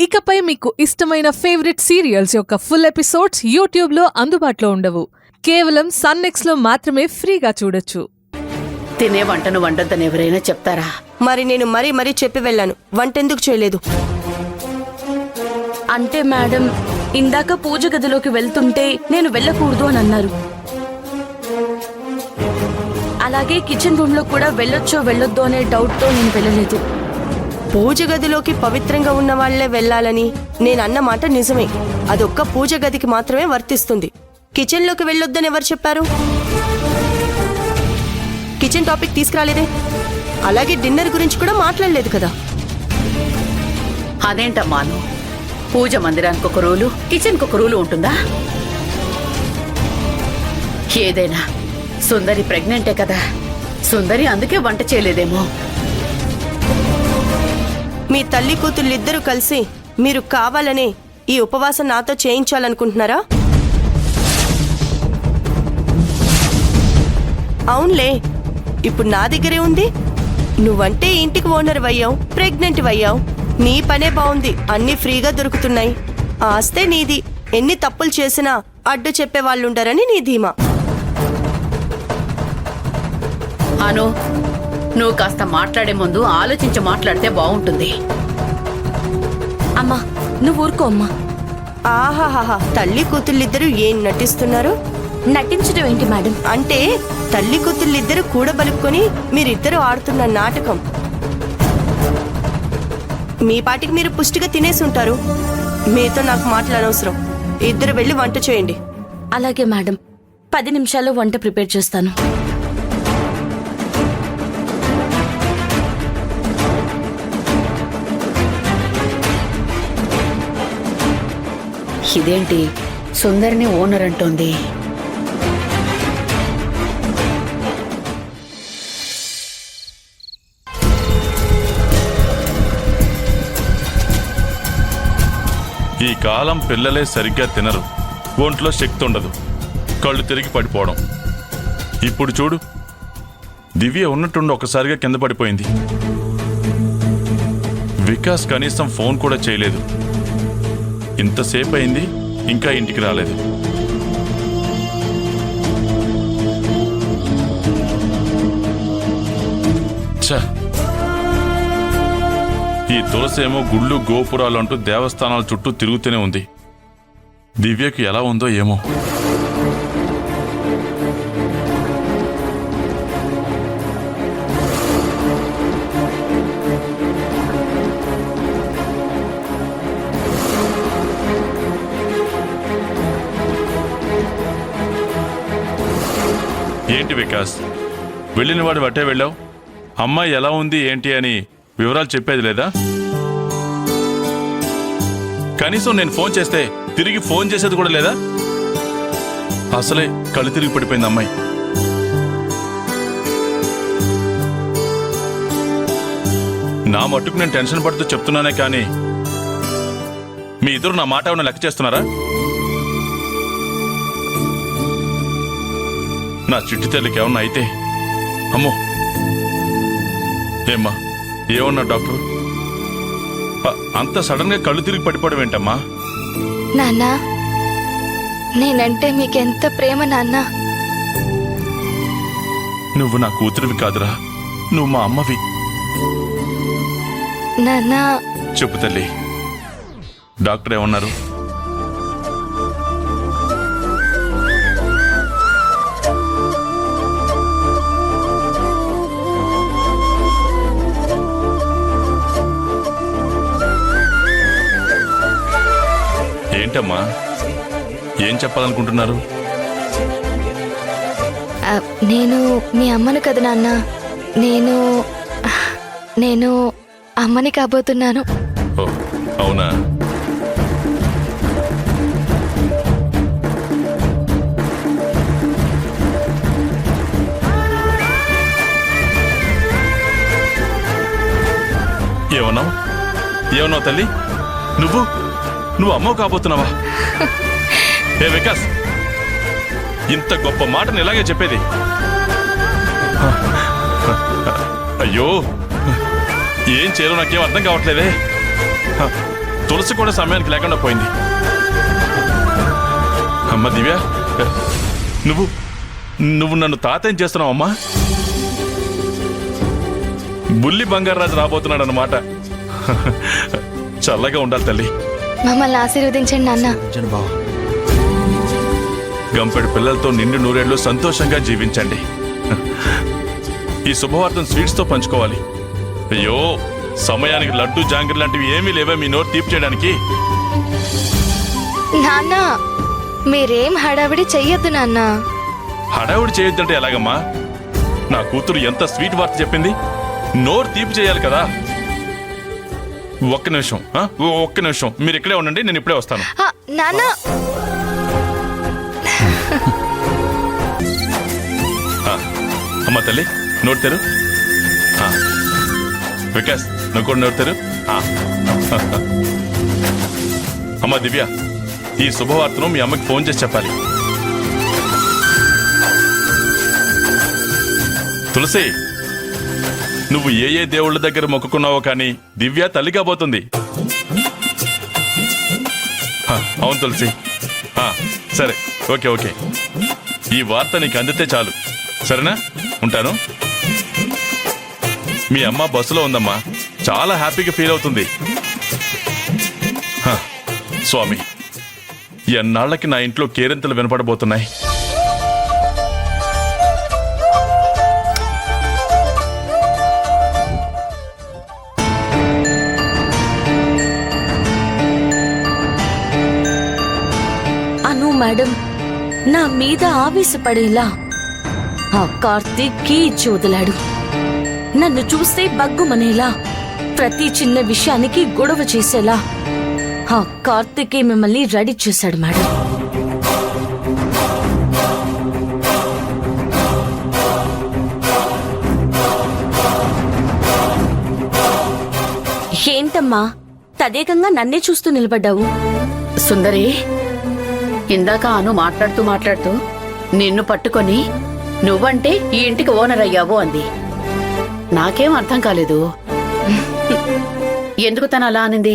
ఇకపై మీకు ఇష్టమైన ఫేవరెట్ సీరియల్స్ యొక్క ఫుల్ ఎపిసోడ్స్ యూట్యూబ్లో అందుబాటులో ఉండవు. కేవలం సన్నెక్స్లో మాత్రమే ఫ్రీగా చూడొచ్చు. తినే వంటను వండొద్దని ఎవరైనా చెప్తారా? మరి నేను మరీ చెప్పి వెళ్ళాను, వంటెందుకు చేయలేదు? అంటే మేడం, ఇందాక పూజ గదిలోకి వెళ్తుంటే నేను వెళ్ళకూడదు అని అన్నారు. అలాగే కిచెన్ రూమ్ లో కూడా వెళ్ళొచ్చో వెళ్ళొద్దు అనే డౌట్ తో నేను వెళ్ళలేదు. పూజ గదిలోకి పవిత్రంగా ఉన్న వాళ్లే వెళ్ళాలని నేనన్న మాట నిజమే. అదొక్క పూజ గదికి మాత్రమే వర్తిస్తుంది. కిచెన్ లోకి వెళ్ళొద్దని ఎవరు చెప్పారు? కిచెన్ టాపిక్ తీసుకురాలేదే. అలాగే డిన్నర్ గురించి కూడా మాట్లాడలేదు కదా. అదేంటమ్మాను, పూజ మందిరానికి ఒక రూలు, కిచెన్కి ఒక రూలు ఉంటుందా? ఏదైనా సుందరి ప్రెగ్నెంటే కదా, సుందరి అందుకే వంట చేయలేదేమో. మీ తల్లి కూతుళ్ళిద్దరూ కలిసి మీరు కావాలనే ఈ ఉపవాసం నాతో చేయించాలనుకుంటున్నారా? అవునులే, ఇప్పుడు నా దగ్గరే ఉంది. నువ్వంటే ఇంటికి ఓనర్ అయ్యావు, ప్రెగ్నెంట్ అయ్యావు, నీ పనే బాగుంది, అన్నీ ఫ్రీగా దొరుకుతున్నాయి, ఆస్తే నీది. ఎన్ని తప్పులు చేసినా అడ్డు చెప్పే వాళ్ళుండరని నీ ధీమా. అను, నువ్వు కాస్త మాట్లాడే ముందు ఆలోచించి మాట్లాడితే బాగుంటుంది. అమ్మా, నువ్వు ఊరుకో అమ్మా. ఆహాహాహా, తల్లి కూతుళ్ళిద్దరూ ఏం నటిస్తున్నారు? నటించడం ఏంటి మేడం? అంటే తల్లి కూతుళ్ళిద్దరూ కూడబలుపుకొని మీరిద్దరూ ఆడుతున్న నాటకం. మీ పాటికి మీరు పుష్టిగా తినేసి ఉంటారు. మీతో నాకు మాట్లాడనవసరం. ఇద్దరు వెళ్ళి వంట చేయండి. అలాగే మేడం, 10 నిమిషాల్లో వంట ప్రిపేర్ చేస్తాను. ఇదేంటి సుందరిని ఓనర్ అంటోంది? ఈ కాలం పిల్లలే సరిగ్గా తినరు, ఒంట్లో శక్తి ఉండదు, కళ్ళు తిరిగి పడిపోవడం. ఇప్పుడు చూడు, దివ్య ఉన్నట్టుండి ఒకసారిగా కింద పడిపోయింది. వికాస్ కనీసం ఫోన్ కూడా చేయలేదు. ఇంతసేపు అయింది, ఇంకా ఇంటికి రాలేదు. ఛ, ఈ తులసేమో గుళ్ళు గోపురాలు అంటూ దేవస్థానాల చుట్టూ తిరుగుతూనే ఉంది. దివ్యకు ఎలా ఉందో ఏమో. ఏంటి వికాస్, వెళ్ళిన వాడు వట్టే వెళ్ళావు? అమ్మాయి ఎలా ఉంది ఏంటి అని వివరాలు చెప్పేది లేదా? కనీసం నేను ఫోన్ చేస్తే తిరిగి ఫోన్ చేసేది కూడా లేదా? అసలే కళ్ళు తిరిగి పడిపోయింది అమ్మాయి. నా మట్టుకు నేను టెన్షన్ పడుతూ చెప్తున్నానే కానీ మీ ఇద్దరు నా మాట ఏమన్నా లెక్క చేస్తున్నారా? నా చిట్టి తల్లికి ఏమన్నా అయితే అమ్మో. ఏమ్మా, ఏమన్నా డాక్టర్? అంత సడన్ గా కళ్ళు తిరిగి పడిపోవడం ఏంటమ్మా? నాన్న, నేనంటే మీకెంత ప్రేమ నాన్న. నువ్వు నా కూతురివి కాదురా, నువ్వు మా అమ్మవి. నాన్న, చెప్పు తల్లి, డాక్టర్ ఏమన్నారు? ఏంటమ్మా, ఏం చెప్పాలనుకుంటున్నారు? నేను మీ అమ్మను కదా నాన్న. నేను అమ్మని కాబోతున్నాను. ఓ, అవునా? ఏమన్నావు తల్లి? నువ్వు అమ్మవు కాబోతున్నావా? ఏ వికాస్, ఇంత గొప్ప మాటను ఇలాగే చెప్పేది? అయ్యో, ఏం చేయాలో నాకేం అర్థం కావట్లేదే. తులసి కూడా సమయానికి లేకుండా పోయింది. అమ్మ దివ్య, నువ్వు నన్ను తాతేం చేస్తున్నావు అమ్మా? బుల్లి బంగారాజు రాబోతున్నాడు అన్నమాట. చల్లగా ఉండాలి తల్లి. మమ్మల్ని ఆశీర్వదించండి నాన్న. గంపెడు పిల్లలతో నిండు నూరేళ్లు సంతోషంగా జీవించండి. ఈ శుభవార్తను స్వీట్స్తో పంచుకోవాలి. అయ్యో, సమయానికి లడ్డు జాంగ్రీ లాంటివి ఏమీ లేవే మీ నోరు తీపి చేయడానికి? నాన్న మీరేం హడావిడి చెయ్యొద్దు నాన్న. హడావుడి చేయొద్దంటే ఎలాగమ్మా? నా కూతురు ఎంత స్వీట్ వార్త చెప్పింది, నోరు తీపి చేయాలి కదా. ఒక్క నిమిషం, ఒక్క నిమిషం మీరు ఇక్కడే ఉండండి, నేను ఇప్పుడే వస్తాను. నాన్న అమ్మ తల్లి, నోరు తెరు. వికాస్, నువ్వు కూడా నోరు తెరు. అమ్మ దివ్య, ఈ శుభవార్తను మీ అమ్మకి ఫోన్ చేసి చెప్పాలి. తులసి, నువ్వు ఏ దేవుళ్ళ దగ్గర మొక్కుకున్నావో కానీ దివ్య తల్లి కాబోతుంది. అవును తులసి. సరే, ఓకే. ఈ వార్త నీకు అందితే చాలు, సరేనా? ఉంటాను. మీ అమ్మ బస్సులో ఉందమ్మా, చాలా హ్యాపీగా ఫీల్ అవుతుంది. స్వామి, ఎన్నాళ్ళకి నా ఇంట్లో కేరింతలు వినపడబోతున్నాయి. అను మేడం నా మీద ఆవేశపడేలా ఆ కార్తీక్ కీ ఇచ్చి వదిలాడు. నన్ను చూస్తే బగ్గుమనేలా, ప్రతి చిన్న విషయానికి గొడవ చేసేలా ఆ కార్తీకే మిమ్మల్ని రెడీ చేశాడు మేడం. ఏంటమ్మా తదేకంగా నన్నే చూస్తూ నిలబడ్డావు? సుందరి, ఇందాక అను మాట్లాడుతూ నిన్ను పట్టుకొని నువ్వంటే ఈ ఇంటికి ఓనర్ అయ్యావు అంది. నాకేం అర్థం కాలేదు. ఎందుకు తను అలా అనింది?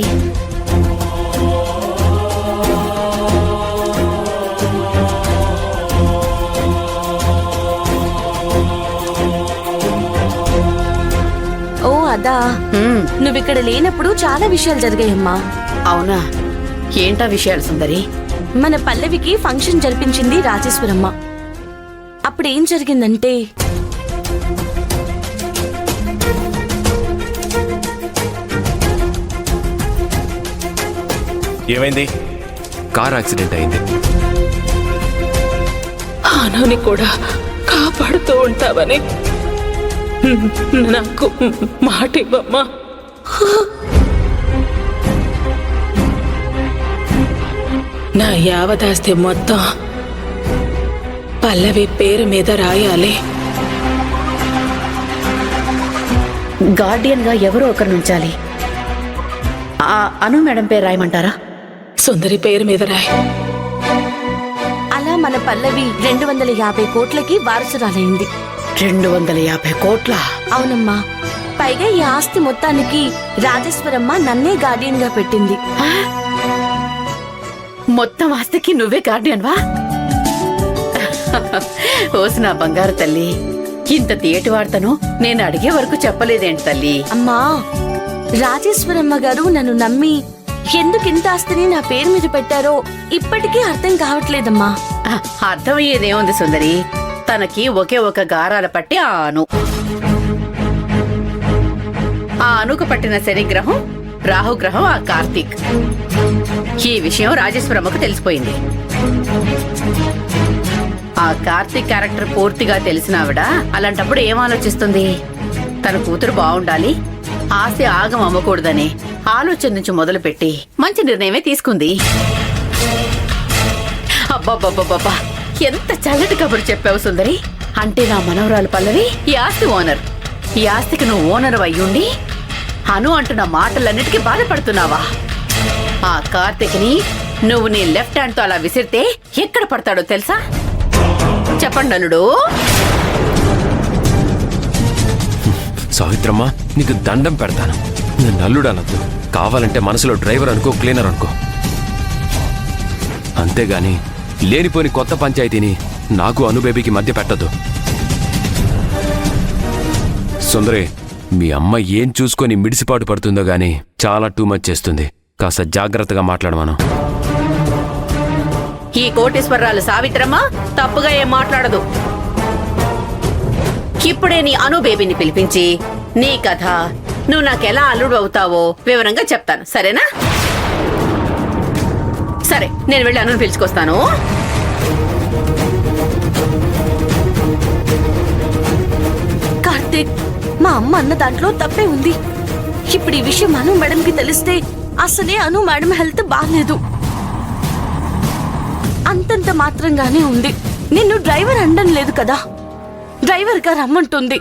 ఓ అదా, నువ్విక్కడ లేనప్పుడు చాలా విషయాలు జరిగాయమ్మా. అవునా? ఏంటా విషయాలు సుందరి? మన పల్లవికి ఫంక్షన్ జరిపించింది రాజేశ్వరమ్మ. అప్పుడేం జరిగిందంటే, ఏమైంది? కార్ యాక్సిడెంట్ అయింది. ఆనని కూడా కాపాడుతూ ఉంటావని నాకు మాట ఇవ్వమ్మా. నా యావదాస్తి మొత్తం పల్లవి పేరు మీద రాయాలి. గార్డియన్ గా ఎవరో ఒకరు నుంచాలి. అను మేడం పేరు రాయమంటారా? సుందరి పేరు మీద రాయి. అలా మన పల్లవి 250 కోట్లకి వారసురాలైంది. 250 కోట్ల? అవునమ్మా. పైగా ఈ ఆస్తి మొత్తానికి రాజేశ్వరమ్మ నన్నే గార్డియన్ గా పెట్టింది. మొత్తం ఆస్తికి నువ్వే గార్డియన్ వా? ఓసి నా బంగారు తల్లి, ఇంత తీయటి వార్తను నేను అడిగే వరకు చెప్పలేదేంటి తల్లి? అమ్మా, రాజేశ్వరమ్మ గారు నన్ను నమ్మి ఎందుకింత ఆస్తిని నా పేరు మీద పెట్టారో ఇప్పటికీ అర్థం కావట్లేదమ్మా. అర్థమయ్యేదేముంది సుందరి, తనకి ఒకే ఒక గారాల పట్టి ఆ అనుకు పట్టిన శనిగ్రహం, రాహుగ్రహం ఆ కార్తీక్. ఈ విషయం రాజేశ్వరమ్మకు తెలిసిపోయింది. ఆ కార్తీక్ క్యారెక్టర్ పూర్తిగా తెలిసిన ఆవిడ అలాంటప్పుడు ఏం ఆలోచిస్తుంది? తన కూతురు బాగుండాలి, ఆస్తి ఆగం అమ్మకూడదనే ఆలోచన నుంచి మొదలుపెట్టి మంచి నిర్ణయమే తీసుకుంది. అబ్బబ్బబ్బబ్బా, ఎంత చల్లటి కబురు చెప్పావు సుందరి. అంటే నా మనవరాలు పల్లవి ఈ ఆస్తి ఓనర్. ఈ ఆస్తికి నువ్వు ఓనర్ అయ్యుండి అను అంటున్న మాటలన్నిటికీ బాధపడుతున్నావా? ఆ కార్తీక్ని నువ్వు నీ లెఫ్ట్ హ్యాండ్ తో అలా విసిరితే ఎక్కడ పడతాడో తెలుసా? చెప్పండి అల్లుడు. సావిత్రమ్మ, నీకు దండం పెడతాను. నన్ను అల్లుడు అనొద్దు. కావాలంటే మనసులో డ్రైవర్ అనుకో, క్లీనర్ అనుకో. అంతేగాని లేనిపోని కొత్త పంచాయతీని నాకు అనుబేబీకి మధ్య పెట్టద్దు. సుందరి, మీ అమ్మ ఏం చూసుకొని మిడిసిపాటు పడుతుందో గాని చాలా టూ మచ్ చేస్తుంది. కాస్త జాగ్రత్తగా మాట్లాడమను. ఈ కోటేశ్వరరాలు సావిత్రమ్మ తప్పుగా ఏం మాట్లాడదు. ఇప్పుడే నీ అను బేబీని పిలిపించి నీ కథ, నువ్వు నాకెలా అల్లుడు అవుతావో వివరంగా చెప్తాను, సరేనా? సరే, నేను వెళ్ళి అనుని పిలుచుకొస్తాను. కార్తీక్, మా అమ్మ అన్న దాంట్లో తప్పే ఉంది. ఇప్పుడు ఈ విషయం అను మేడంకి తెలిస్తే అసలే అను మేడం హెల్త్ బాగాలేదు. అంతంత మాత్రంగానే ఉంది. నిన్ను డ్రైవర్ అనడం లేదు కదా, డ్రైవర్ గా రమ్మంటుంది.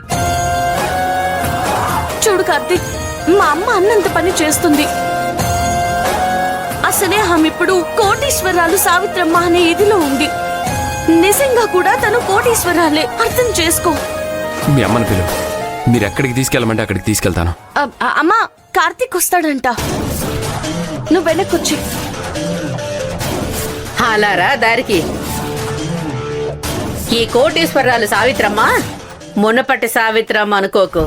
చూడు కార్తీక్, మా అమ్మ అన్నంత పని చేస్తుంది. అసలే ఆమె ఇప్పుడు కోటీశ్వరాలు సావిత్రమ్మ అనే ఇదిలో ఉంది. నిజంగా కూడా తను కోటీశ్వరాలే, అర్థం చేసుకో. మీ అమ్మని పిలువు. మీరు ఎక్కడికి తీసుకెళ్ళమంటే అక్కడికి తీసుకెళ్తాను. అమ్మా, కార్తీక్ వస్తాడంట, నువ్వు వెనక్కొచ్చి. అలారా దారికి. ఈ కోటేశ్వరరాలు సావిత్రమ్మ మునపటి సావిత్రమ్మ అనుకోకు.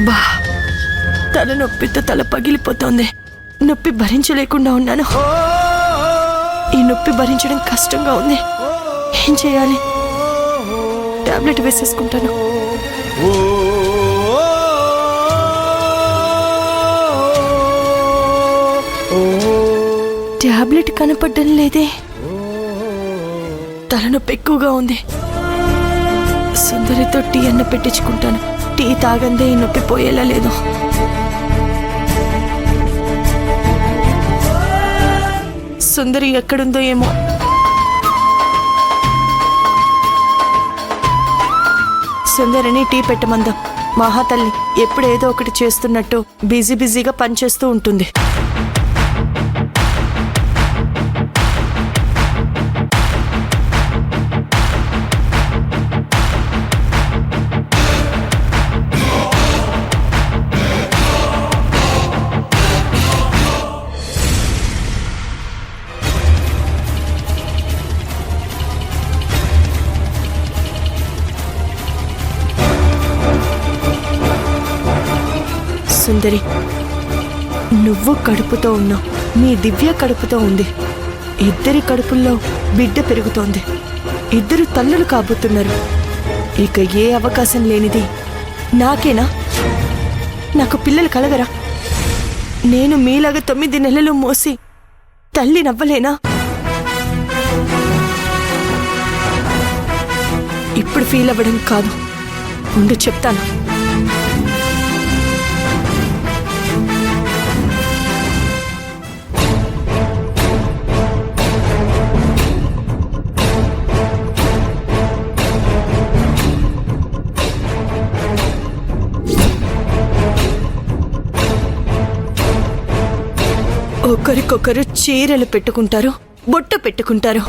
బా, తల నొప్పితో తల పగిలిపోతోంది. నొప్పి భరించలేకుండా ఉన్నాను. ఈ నొప్పి భరించడం కష్టంగా ఉంది. ఏం చేయాలి? టాబ్లెట్ వేసేసుకుంటాను. టాబ్లెట్ కనపడడం లేదే. తలనొప్పి ఎక్కువగా ఉంది. సుందరితో టీ అన్న పెట్టించుకుంటాను. టీ తాగందే ఈ నొప్పి పోయేలా లేదు. సుందరి ఎక్కడుందో ఏమో. సుందరిని టీ పెట్టమందాం. మహాతల్లి ఎప్పుడు ఏదో ఒకటి చేస్తున్నట్టు బిజీగా పనిచేస్తూ ఉంటుంది. సుందరి, నువ్వు కడుపుతో ఉన్నావు, నీ దివ్య కడుపుతో ఉంది. ఇద్దరి కడుపుల్లో బిడ్డ పెరుగుతోంది. ఇద్దరు తల్లులు కాబోతున్నారు. ఇక ఏ అవకాశం లేనిది నాకేనా? నాకు పిల్లలు కలగరా? నేను మీలాగా 9 నెలలు మోసి తల్లి నవ్వలేనా? ఇప్పుడు ఫీల్ అవ్వడం కాదు, ఉండు చెప్తాను. ఒకరికొకరు చీరలు పెట్టుకుంటారు, బొట్టు పెట్టుకుంటారు.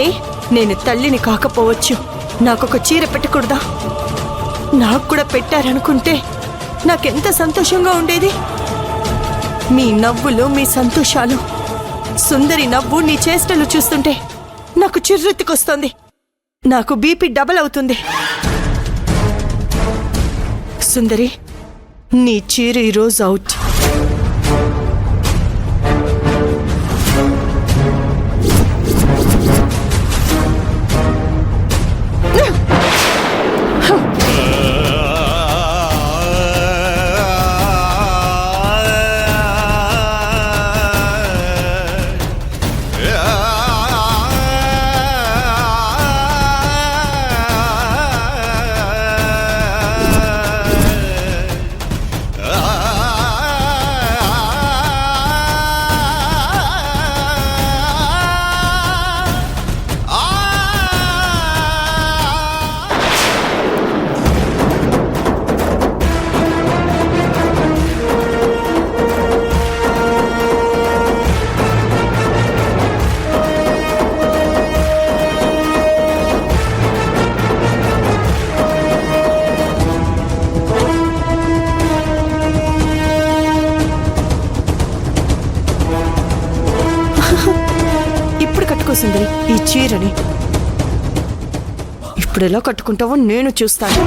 ఏ, నేను తల్లిని కాకపోవచ్చు, నాకొక చీర పెట్టకూడదా? నాకు కూడా పెట్టారనుకుంటే నాకెంత సంతోషంగా ఉండేది. మీ నవ్వులు, మీ సంతోషాలు, సుందరి నవ్వు, నీ చేష్టలు చూస్తుంటే నాకు చిర్రెత్తుకొస్తుంది. నాకు బీపీ డబల్ అవుతుంది. సుందరి, నీ చీర ఈరోజు అవుట్. కట్టుకో సుందరి ఈ చీరని. ఇప్పుడు ఎలా కట్టుకుంటావో నేను చూస్తాను.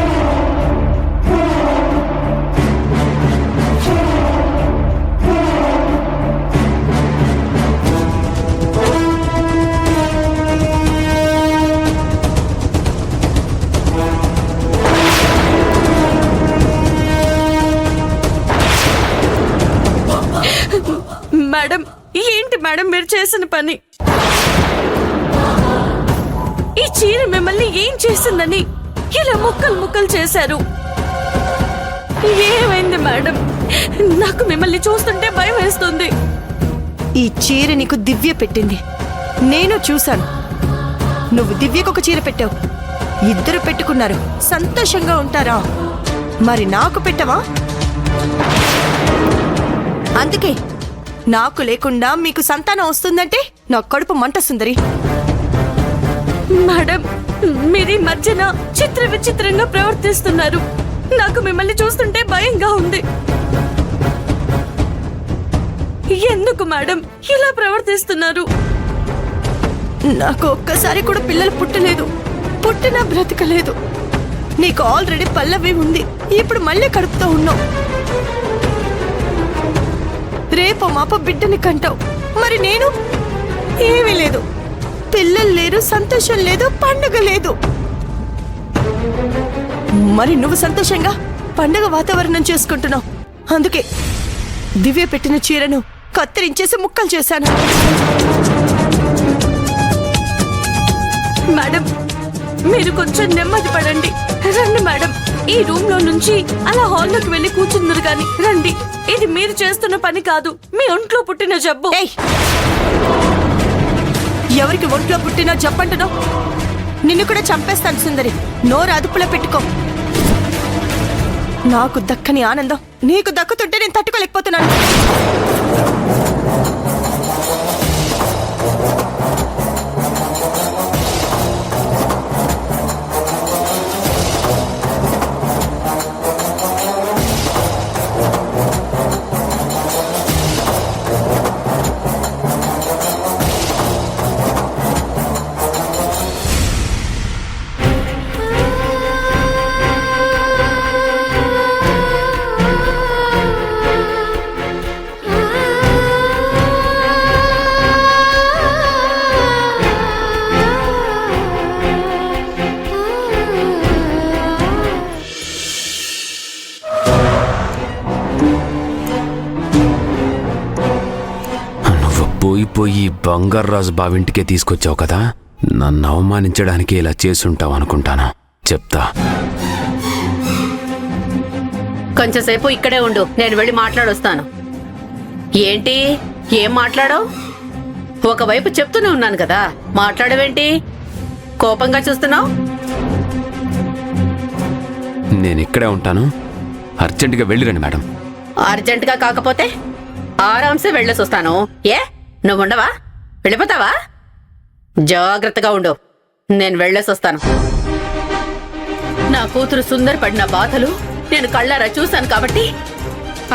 మేడం, ఏంటి మేడం మీరు చేసిన పని? ఈ చీర మిమ్మల్ని ఏం చేసిందని ఇలా ముక్కలు ముక్కలు చేశారు? ఏమైంది మేడం? నాకు మిమ్మల్ని చూస్తుంటే భయం వేస్తుంది. ఈ చీర నీకు దివ్య పెట్టింది, నేను చూశాను. నువ్వు దివ్యకు ఒక చీర పెట్టావు, ఇద్దరు పెట్టుకున్నారు, సంతోషంగా ఉంటారా? మరి నాకు పెట్టవా? అందుకే నాకు లేకుండా మీకు సంతానం వస్తుందంటే నా కడుపు మంట సుందరి. మేడం, మీరీ మధ్యన చిత్ర విచిత్రంగా ప్రవర్తిస్తున్నారు. నాకు మిమ్మల్ని చూస్తుంటే భయంగా ఉంది. ఎందుకు మేడం ఇలా ప్రవర్తిస్తున్నారు? నాకు ఒక్కసారి కూడా పిల్లలు పుట్టలేదు, పుట్టినా బ్రతకలేదు. నీకు ఆల్రెడీ పల్లవి ఉంది, ఇప్పుడు మళ్ళీ కడుపుతో ఉన్నావు. రేపు మాప బిడ్డని కంటావు, మరి నేను? ఏమీ లేదు, పిల్లలు లేరు, సంతోషం లేదు, పండుగ లేదు. మరి నువ్వు సంతోషంగా పండుగ వాతావరణం చేసుకుంటున్నావు. అందుకే దివ్య పెట్టిన చీరను కత్తిరించేసి ముక్కలు చేశాను. మేడం, మీరు కొంచెం నెమ్మది పడండి. రండి మేడం, ఈ రూమ్ లో నుంచి అలా హాల్లోకి వెళ్ళి కూర్చుందరు గాని రండి. ఇది మీరు చేస్తున్న పని కాదు, మీ ఒంట్లో పుట్టిన జబ్బు. ఏయ్, ఎవరికి ఒంట్లో పుట్టినా జబ్బంటున్నావు? నిన్ను కూడా చంపేస్తాను సుందరి, నోరు అదుపులో పెట్టుకో. నాకు దక్కని ఆనందం నీకు దక్కుతుంటే నేను తట్టుకోలేకపోతున్నాను. పోయి బంగారాజు బావింటికే తీసుకొచ్చావు కదా, నన్ను అవమానించడానికి ఇలా చేసుంటావు అనుకుంటాను. చెప్తా. కొంచెంసేపు ఇక్కడే ఉండు, నేను వెళ్ళి మాట్లాడొస్తాను. ఏంటి, ఏం మాట్లాడవు? ఒకవైపు చెప్తూనే ఉన్నాను కదా, మాట్లాడవేంటి? కోపంగా చూస్తున్నావు? నేను ఇక్కడే ఉంటాను, అర్జెంటుగా వెళ్ళిరండి మేడం. అర్జెంటుగా కాకపోతే ఆరాంసే వెళ్ళేసి వస్తాను. ఏ, నువ్వుండవా? వెళ్ళిపోతావా? జాగ్రత్తగా ఉండు, నేను వెళ్ళేసి వస్తాను. నా కూతురు సుందర్ పడిన బాధలు నేను కళ్ళారా చూశాను కాబట్టి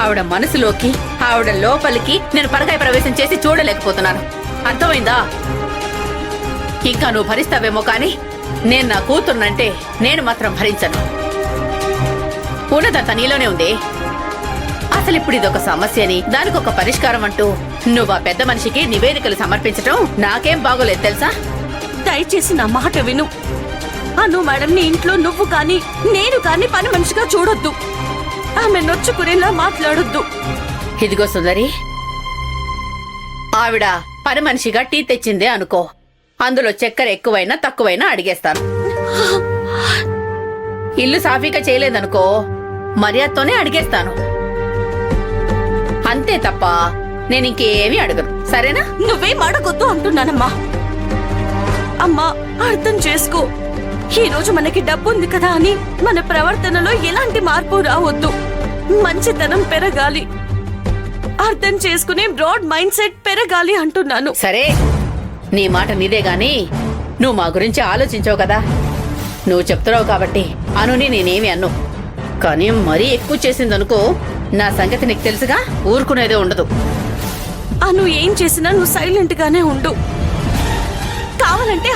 ఆవిడ మనసులోకి, ఆవిడ లోపలికి నేను పరకాయ ప్రవేశం చేసి చూడలేకపోతున్నాను. అర్థమైందా? ఇంకా నువ్వు భరిస్తావేమో కానీ నేను నా కూతురునంటే నేను మాత్రం భరించను. ఉన్నదంతా నీలోనే ఉంది. అసలు ఇప్పుడు ఇదొక సమస్యని, దానికి ఒక పరిష్కారం అంటూ నువ్వు ఆ పెద్ద మనిషికి నివేదికలు సమర్పించటం నాకేం బాగోలేదు తెలుసా? దయచేసి నా మాట విను. అను మేడం నీ ఇంట్లో నువ్వు కానీ నేను కానీ పని మనిషిగా చూడొద్దు. ఆమె నొచ్చుకునేలా మాట్లాడొద్దు. ఇదిగో సుందరి, ఆవిడ పని మనిషిగా టీ తెచ్చిందే అనుకో, అందులో చక్కెర ఎక్కువైనా తక్కువైనా అడిగేస్తాను. ఇల్లు సాఫీగా చేయలేదనుకో, మర్యాదతోనే అడిగేస్తాను. అంతే తప్ప నేను ఇంకేమీ అడగను, సరేనా? నువ్వేం అడగొద్దు అంటున్నానమ్మా. అమ్మా, అర్థం చేసుకో. ఈ రోజు మనకి డబ్బుంది కదా అని మన ప్రవర్తనలో ఎలాంటి మార్పు రావద్దు. మంచితనం పెరగాలి, అర్థం చేసుకునే బ్రాడ్ మైండ్ సెట్ పెరగాలి అంటున్నాను. సరే, నీ మాట నీదే గాని నువ్వు మా గురించి ఆలోచించావు కదా. నువ్వు చెప్తున్నావు కాబట్టి అనుని నేనేమి అన్ను. కానీ మరీ ఎక్కువ చేసిందనుకో, నా సంగతి నీకు తెలుసుగా, ఊరుకునేదే ఉండదు. అను ఏం చేసినా నువ్వు సైలెంట్ గానే ఉండు.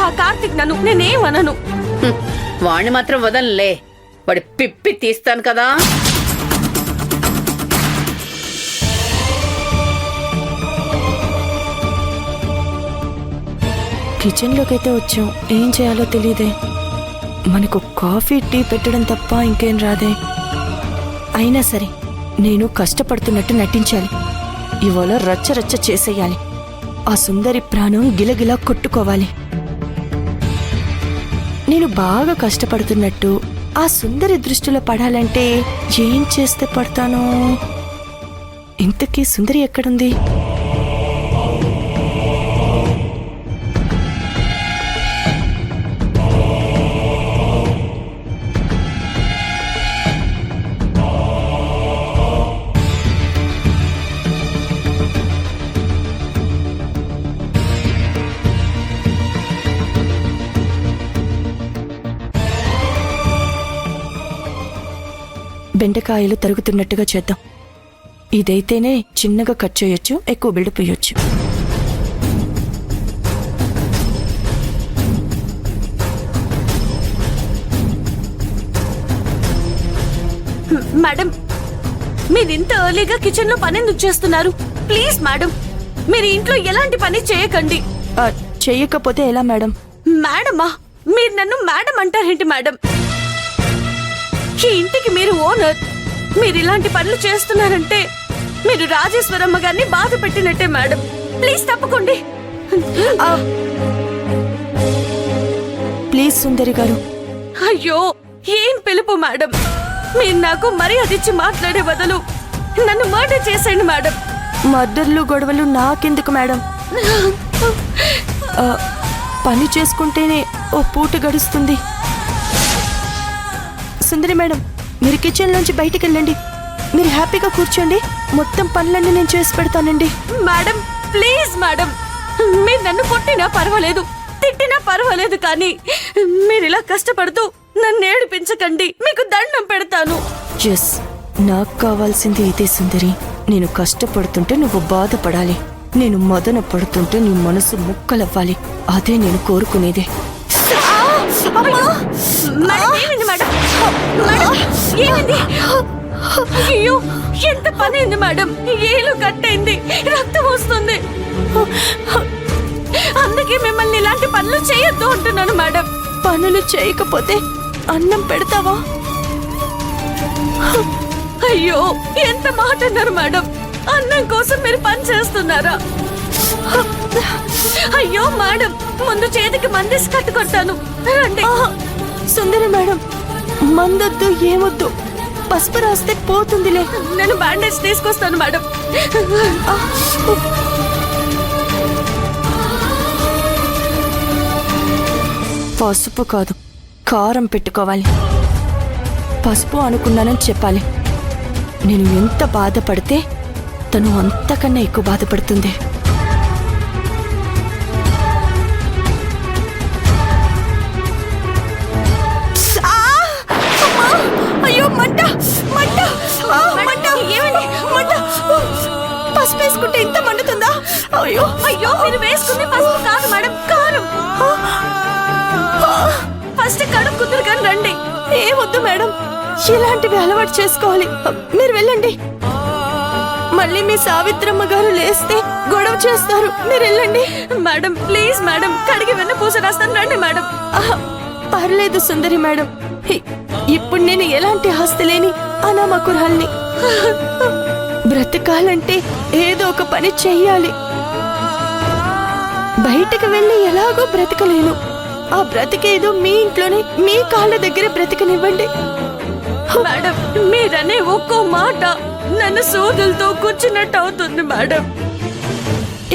ఆ కార్తిక్ నన్ను నేనేమనను. వాణ్ణి మాత్రం వదలలే, వాడి పిప్పి తీస్తాను కదా. కిచెన్లోకైతే వచ్చాం, ఏం చేయాలో తెలియదే. మనకు కాఫీ టీ పెట్టడం తప్ప ఇంకేం రాదే. అయినా సరే నేను కష్టపడుతున్నట్టు నటించాలి. ఇవాళ రచ్చ రచ్చ చేసేయాలి. ఆ సుందరి ప్రాణం గిలగిలా కొట్టుకోవాలి. నేను బాగా కష్టపడుతున్నట్టు ఆ సుందరి దృష్టిలో పడాలంటే ఏం చేస్తే పడతానో. ఇంతకీ సుందరి ఎక్కడుంది? బెండకాయలు తరుగుతున్నట్టుగా చేద్దాం. ఇదైతేనే చిన్నగా కట్ చేయొచ్చు, ఎక్కువ బిల్డప్ ఇయ్యొచ్చు. మేడం, మీరు ఇంత ఎర్లీగా కిచెన్ లో పని ఎందుకు చేస్తున్నారు? ప్లీజ్ మేడం, మీరు ఇంట్లో ఎలాంటి పని చేయకండి. చెయ్యకపోతే ఎలా మేడం? మేడమా? మీరు నన్ను మేడం అంటారేంటి మేడం? ఈ ఇంటికి మీరు ఓనర్. మీరు ఇలాంటి పనులు చేస్తున్నారంటే మీరు రాజేశ్వరమ్మ గారిని బాధ పెట్టినట్టే మేడం. ప్లీజ్ తప్పుకోండి. ప్లీజ్ సుందరి గారు. అయ్యో, ఏం పిలుపు మేడం? మీరు నాకు మర్యాద ఇచ్చి మాట్లాడే బదులు నన్ను మర్డర్ చేసేయండి మేడం. మర్డర్లు గొడవలు నాకెందుకు మేడం? పని చేసుకుంటేనే ఓ పూట గడుస్తుంది. సుందరి మేడం, మీరు కిచెన్ లోంచి బయటికి వెళ్ళండి. మీరు హ్యాపీగా కూర్చోండి, మొత్తం పనులన్నీ నేను చేసి పెడతానండి. మేడం ప్లీజ్ మేడం, మీరు నన్ను కొట్టినా పర్వాలేదు, తిట్టినా పర్వాలేదు, కానీ మీరు ఇలా కష్టపడుతూ నన్ను ఏడిపించకండి. మీకు దండం పెడతాను. ఎస్, నాకు కావాల్సింది ఇదే సుందరి. నేను కష్టపడుతుంటే నువ్వు బాధపడాలి, నేను మదన పడుతుంటే నీ మనసు ముక్కలవ్వాలి. అదే నేను కోరుకునేదే. అయ్యో, ఎంత పని అయింది మేడం? ఏలు కట్టయింది, రక్తం వస్తుంది. అందుకే మిమ్మల్ని ఇలాంటి పనులు చేయొద్దు అంటున్నాను మేడం. పనులు చేయకపోతే అన్నం పెడతావా? అయ్యో, ఎంత మాట అన్నారు మేడం? అన్నం కోసం మీరు పని చేస్తున్నారా? అయ్యో మేడం, ముందు చేతికి మందేసి కట్టుకొట్టాను, రండి. సుందరి మేడం, మందొద్దు, ఏమొద్దు, పసుపు రాస్తే పోతుందిలే. నేను బ్యాండేజ్ తీసుకొస్తాను మేడం. పసుపు కాదు, కారం పెట్టుకోవాలి. పసుపు అనుకున్నానని చెప్పాలి. నేను ఎంత బాధపడితే తను అంతకన్నా ఎక్కువ బాధపడుతుంది. అయ్యో, మంట మంట మంట! ఏమండి, మంట! పసుపు వేసుకుంటే ఇంత మండుతుందా? అయ్యో అయ్యో, మీరు వేసుకుంది పసుపు కాదు మేడం, కారం. ఫస్ట్ కడుక్కుదురు కానీ రండి. ఏమొద్దు మేడం, ఇలాంటివి అలవాటు చేసుకోవాలి. మీరు వెళ్ళండి. మళ్ళీ మీ సావిత్రమ్మ గారు లేస్తే గొడవ చేస్తారు. మీరు వెళ్ళండి. మేడం ప్లీజ్ మేడం, కడిగి వెన్న పూస రాస్తాను, రండి మేడం. పర్లేదు సుందరి మేడం, ఇప్పుడు నేను ఎలాంటి ఆస్తి లేని అనామకురాల్ని. బ్రతకాలంటే ఏదో ఒక పని చెయ్యాలి. బయటకు వెళ్ళి ఎలాగో బ్రతకలేను. ఆ బ్రతికేదో మీ ఇంట్లోనే మీ కాళ్ళ దగ్గర బ్రతకనివ్వండి. మేడం, మీరనే ఒక్కో మాట నన్ను సోదులతో కూర్చున్నట్టు అవుతుంది మేడం.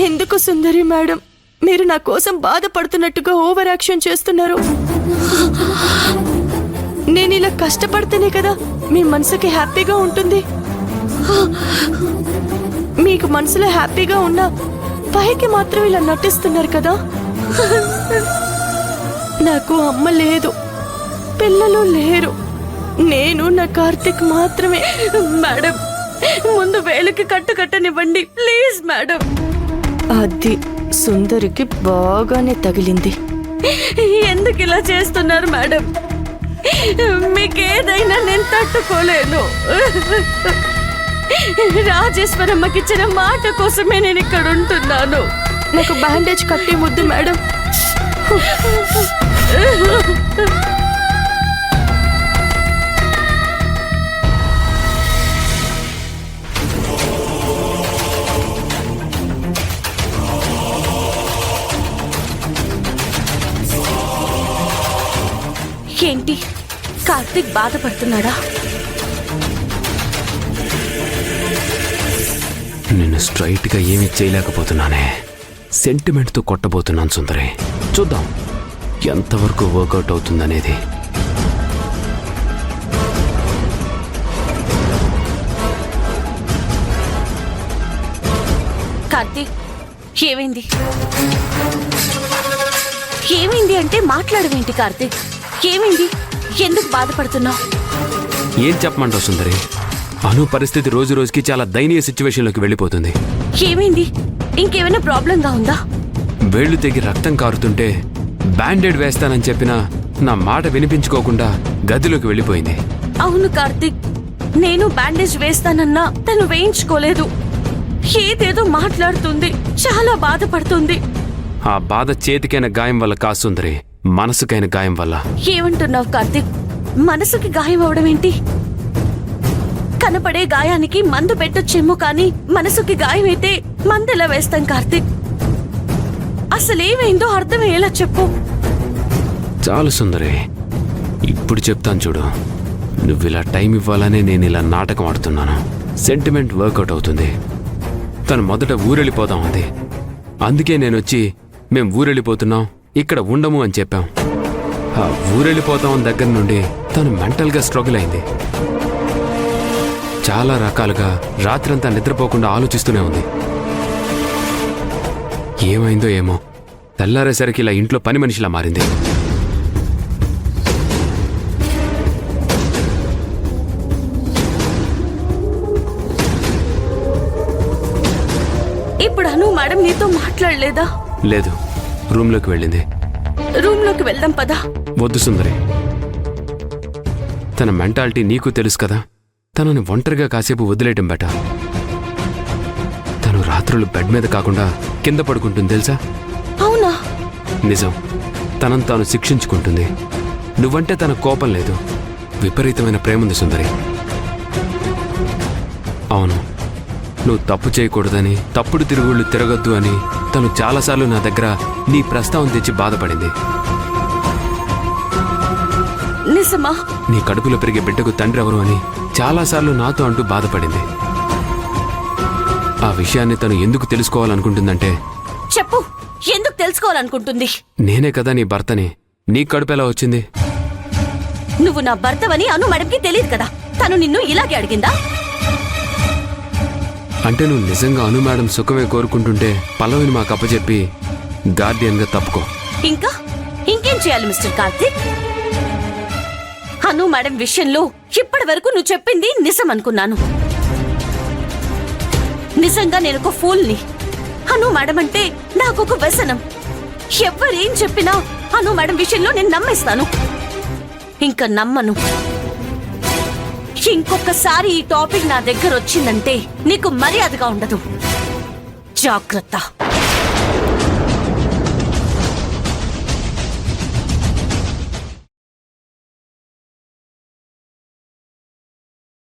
ఎందుకు సుందరి మేడం, మీరు నా కోసం బాధపడుతున్నట్టుగా ఓవర్ యాక్షన్ చేస్తున్నారు? నేను ఇలా కష్టపడితేనే కదా మీ మనసుకి హ్యాపీగా ఉంటుంది. మీకు మనసులో హ్యాపీగా ఉన్నా పైకి మాత్రం ఇలా నటిస్తున్నారు కదా. నాకు అమ్మ లేదు, పిల్లలు లేరు, నేను నా కార్తిక్ మాత్రమే. మేడం, ముందు వేలుకి కట్టనివ్వండి ప్లీజ్ మేడం. అది సుందరికి బాగానే తగిలింది. ఎందుకు ఇలా చేస్తున్నారు మేడం? మీకేదైనా నేను తట్టుకోలేను. రాజేశ్వరమ్మకిచ్చిన మాట కోసమే నేను ఇక్కడ ఉంటున్నాను. నాకు బ్యాండేజ్ కట్టి ముద్దు మేడం. ఏంటి, కార్తీక్ బాధపడుతున్నాడా? నేను స్ట్రైట్గా ఏమీ చేయలేకపోతున్నానే. సెంటిమెంట్తో కొట్టబోతున్నాను సుందరి. చూద్దాం ఎంతవరకు వర్కౌట్ అవుతుందనేది. కార్తీక్, ఏమైంది? ఏమైంది అంటే మాట్లాడవేంటి కార్తీక్? ఏమైంది? ఎందుకు బాధపడుతున్నావు? ఏం చెప్పమంటావు సుందరి? అను పరిస్థితి రోజు రోజుకి చాలా దయనీయ సిచ్యువేషన్లోకి వెళ్ళిపోతుంది. ఏమైంది? ఇంకేమైనా ప్రాబ్లంగా ఉందా? వేళ్లు తెగి రక్తం కారుతుంటే బ్యాండేడ్ వేస్తానని చెప్పినా నా మాట వినిపించుకోకుండా గదిలోకి వెళ్ళిపోయింది. అవును కార్తీక్, నేను బ్యాండేజ్ వేస్తానన్నా తను వేయించుకోలేదు. ఏదేదో మాట్లాడుతుంది, చాలా బాధపడుతుంది. ఆ బాధ చేతికైన గాయం వల్ల కాదు సుందరి, మనసుకైన గాయం వల్ల. ఏమంటున్నావు కార్తీక్? మనసుకి గాయం అవడం ఏంటి? కనపడే గాయానికి మందు పెట్టొచ్చేమో కానీ మనసుకి గాయమైతే మందెలా వేస్తాం కార్తీక్? అసలేమైందో అర్థమయ్యేలా చెప్పు. చాలు సుందరి, ఇప్పుడు చెప్తాను చూడు. నువ్వు ఇలా టైం ఇవ్వాలనే నేను ఇలా నాటకం ఆడుతున్నాను. సెంటిమెంట్ వర్కౌట్ అవుతుంది. తను మొదట ఊరెళ్ళిపోదాం అంది. అందుకే నేనొచ్చి మేం ఊరెళ్ళిపోతున్నాం, ఇక్కడ ఉండము అని చెప్పాం. ఆ ఊరెళ్ళిపోతాం దగ్గర నుండి తను మెంటల్గా స్ట్రగుల్ అయింది. చాలా రకాలుగా రాత్రంతా నిద్రపోకుండా ఆలోచిస్తూనే ఉంది. ఏమైందో ఏమో, తెల్లారేసరికి ఇలా ఇంట్లో పని మనిషిలా మారింది. ఇప్పుడు అను మేడం నీతో మాట్లాడలేదా? లేదు, రూమ్లోకి వెళ్ళింది. రూమ్లోకి వెళ్దాం పదా. వద్దు సుందరి, తన మెంటాలిటీ నీకు తెలుసు కదా. తనని ఒంటరిగా కాసేపు వదిలేయటం బెటర్. తను రాత్రులు బెడ్ మీద కాకుండా కింద పడుకుంటుంది తెలుసా? అవునా? నిజం. తనను తాను శిక్షించుకుంటుంది. నువ్వంటే తన కోపం లేదు, విపరీతమైన ప్రేముంది సుందరి. అవును, నువ్వు తప్పు చేయకూడదని, తప్పుడు తిరుగుళ్ళు తిరగొద్దు అని తను చాలాసార్లు నా దగ్గర నీ ప్రస్తావన తెచ్చి బాధపడింది. నిజమా? నీ కడుపులో పెరిగే బిడ్డకు తండ్రి ఎవరు అని చాలాసార్లు నాతో అంటూ బాధపడింది. ఆ విషయాన్ని తను ఎందుకు తెలుసుకోవాలనుకుంటుందంటే, చెప్పు, ఎందుకు తెలుసుకోవాలనుకుంటుంది? నేనే కదా నీ భర్తని. నీ కడుపు ఎలా వచ్చింది? నువ్వు నా భర్తవని అను మేడంకి తెలియదు కదా. తను నిన్ను ఇలాగే అడిగిందా? అంటే నువ్వు నిజంగా అను మేడం సుఖమే కోరుకుంటుంటే పల్లవిని మాకు అప్పచెప్పి గార్డియన్గా తప్పుకో. ఇంకా ఇంకేం చేయాలి మిస్టర్ కార్తీక్? అను మేడం విషయంలో ఇప్పటి వరకు నువ్వు చెప్పింది నిజం అనుకున్నాను. నిజంగా నేను ఒక ఫూల్ని. అను మేడం అంటే నాకొక వ్యసనం. ఎవరేం చెప్పినా అను మేడం విషయంలో నేను నమ్మేస్తాను. ఇంకా నమ్మను. ఇంకొకసారి ఈ టాపిక్ నా దగ్గర వచ్చిందంటే నీకు మర్యాదగా ఉండదు. జాగ్రత్త.